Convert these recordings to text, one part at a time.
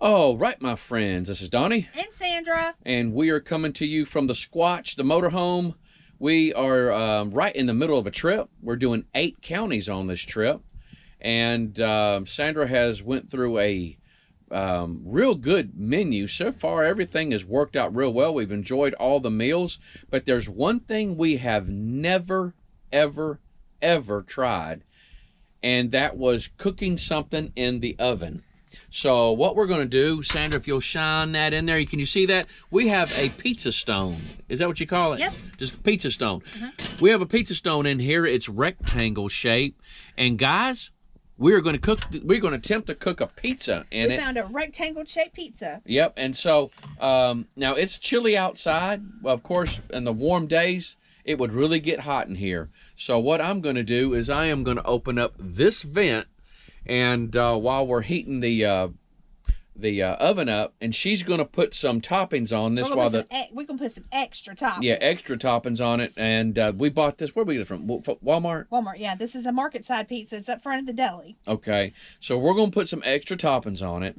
All right, my friends, this is Donnie. And Sandra. And we are coming to you from the Squatch, the motorhome. We are right in the middle of a trip. We're doing 8 counties on this trip. And Sandra has went through a real good menu. So far, everything has worked out real well. We've enjoyed all the meals. But there's one thing we have never, ever, ever tried. And that was cooking something in the oven. So what we're going to do, Sandra, if you'll shine that in there, can you see that? We have a pizza stone. Is that what you call it? Yep. Just a pizza stone. We have a pizza stone in here. It's rectangle shape. And guys, we're going to attempt to cook a pizza in it. We found a rectangle shaped pizza. Yep. And so now it's chilly outside. Well, of course, in the warm days, it would really get hot in here. So what I'm going to do is I am going to open up this vent. And while we're heating the oven up, and she's going to put some toppings on this we're going to put some extra toppings. Yeah, extra toppings on it. And we bought this. Where did we get it from? Walmart? Walmart, yeah. This is a market side pizza. It's up front of the deli. Okay. So we're going to put some extra toppings on it.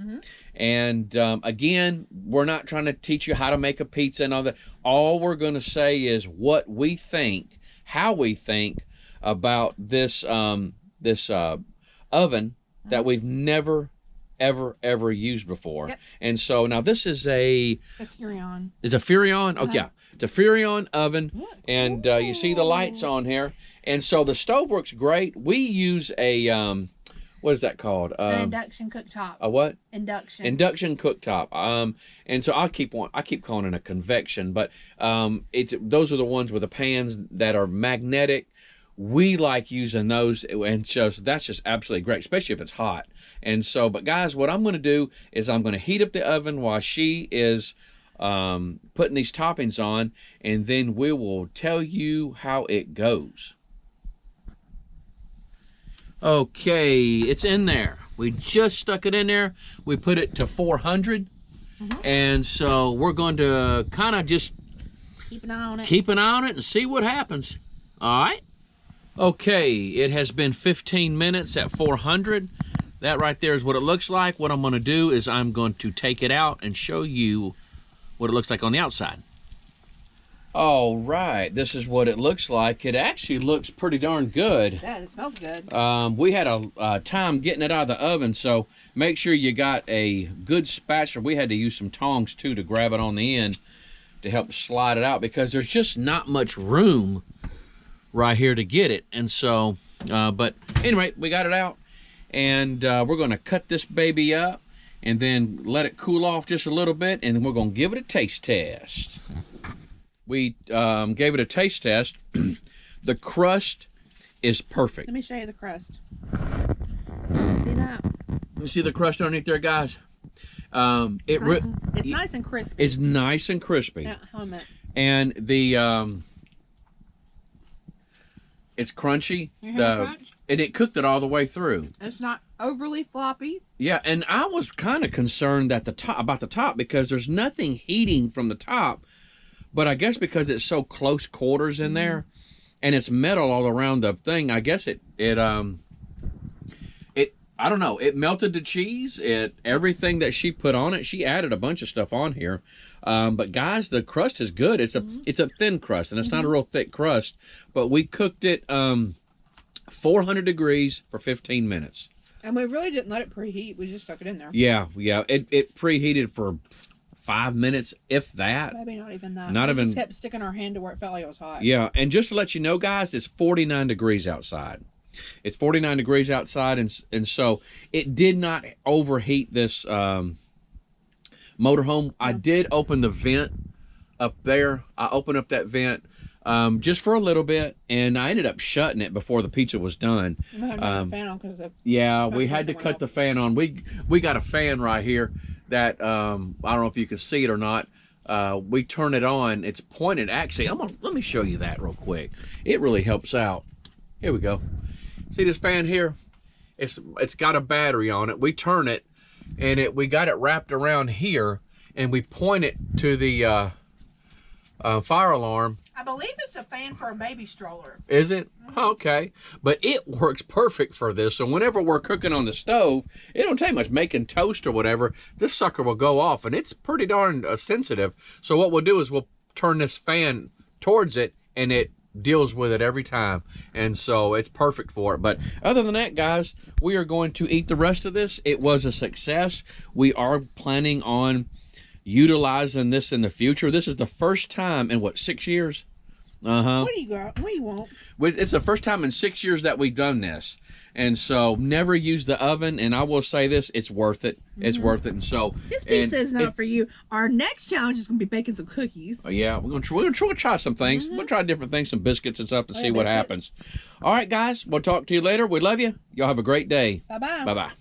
And again, we're not trying to teach you how to make a pizza and all that. All we're going to say is what we think, how we think about this oven that we've never, ever used before. Yep. And so now this is It's a Furrion. Is a Furrion? Oh, yeah. It's a Furrion oven. And you see the lights on here. And so the stove works great. We use a, what is that called? An induction cooktop. A what? Induction. Induction cooktop. And so I keep calling it a convection, but those are the ones with the pans that are magnetic. We like using those, and so that's just absolutely great, especially if it's hot. And so, but guys, what I'm going to do is I'm going to heat up the oven while she is putting these toppings on, and then we will tell you how it goes. Okay, it's in there. We just stuck it in there. We put it to 400, and so we're going to kind of just keep an eye on it. Keep an eye on it and see what happens. All right. Okay, it has been 15 minutes at 400. That right there is what it looks like. What I'm going to do is I'm going to take it out and show you what it looks like on the outside. All right, this is what it looks like. It actually looks pretty darn good. Yeah, it smells good. We had a time getting it out of the oven, so make sure you got a good spatula. We had to use some tongs, too, to grab it on the end to help slide it out because there's just not much room right here to get it. And so but anyway, we got it out, and we're going to cut this baby up and then let it cool off just a little bit, and then we're going to give it a taste test. We gave it a taste test. The crust is perfect. Let me show you the crust. See that? You see the crust underneath there, guys? It's nice and crispy. It's nice and crispy. Yeah, helmet. And the it's crunchy. Crunch? And it cooked it all the way through. It's not overly floppy. Yeah, and I was kind of concerned about the top because there's nothing heating from the top, but I guess because it's so close quarters in there, and it's metal all around the thing, I guess it I don't know, it melted the cheese. Everything that she put on it, she added a bunch of stuff on here. But guys, the crust is good. It's a thin crust, and it's not a real thick crust. But we cooked it 400 degrees for 15 minutes. And we really didn't let it preheat. We just stuck it in there. Yeah. It preheated for 5 minutes, if that. Maybe not even that. We just kept sticking our hand to where it felt like it was hot. Yeah, and just to let you know, guys, it's 49 degrees outside. It's 49 degrees outside, and so it did not overheat this motorhome. I did open the vent up there. I opened up that vent just for a little bit, and I ended up shutting it before the pizza was done. We had to cut the fan on because we had to cut the fan on. We got a fan right here that I don't know if you can see it or not. We turn it on. It's pointed. Actually, let me show you that real quick. It really helps out. Here we go. See this fan here? It's got a battery on it. We turn it, and we got it wrapped around here, and we point it to the fire alarm, I believe it's a fan for a baby stroller. Is it? Okay. But it works perfect for this. So whenever we're cooking on the stove, it don't take much, making toast or whatever, this sucker will go off, and it's pretty darn sensitive. So what we'll do is we'll turn this fan towards it, and it deals with it every time. And so it's perfect for it. But other than that, guys, we are going to eat the rest of this. It was a success. We are planning on utilizing this in the future. This is the first time in, what, 6 years? What do you got? What do you want? It's the first time in 6 years that we've done this. And so never use the oven. And I will say this, it's worth it. It's worth it. And so this pizza is not for you. Our next challenge is going to be baking some cookies. Yeah, we're gonna try some things. We'll try different things, some biscuits and stuff, to see what happens. All right, guys, we'll talk to you later. We love you. Y'all have a great day. Bye-bye. Bye-bye.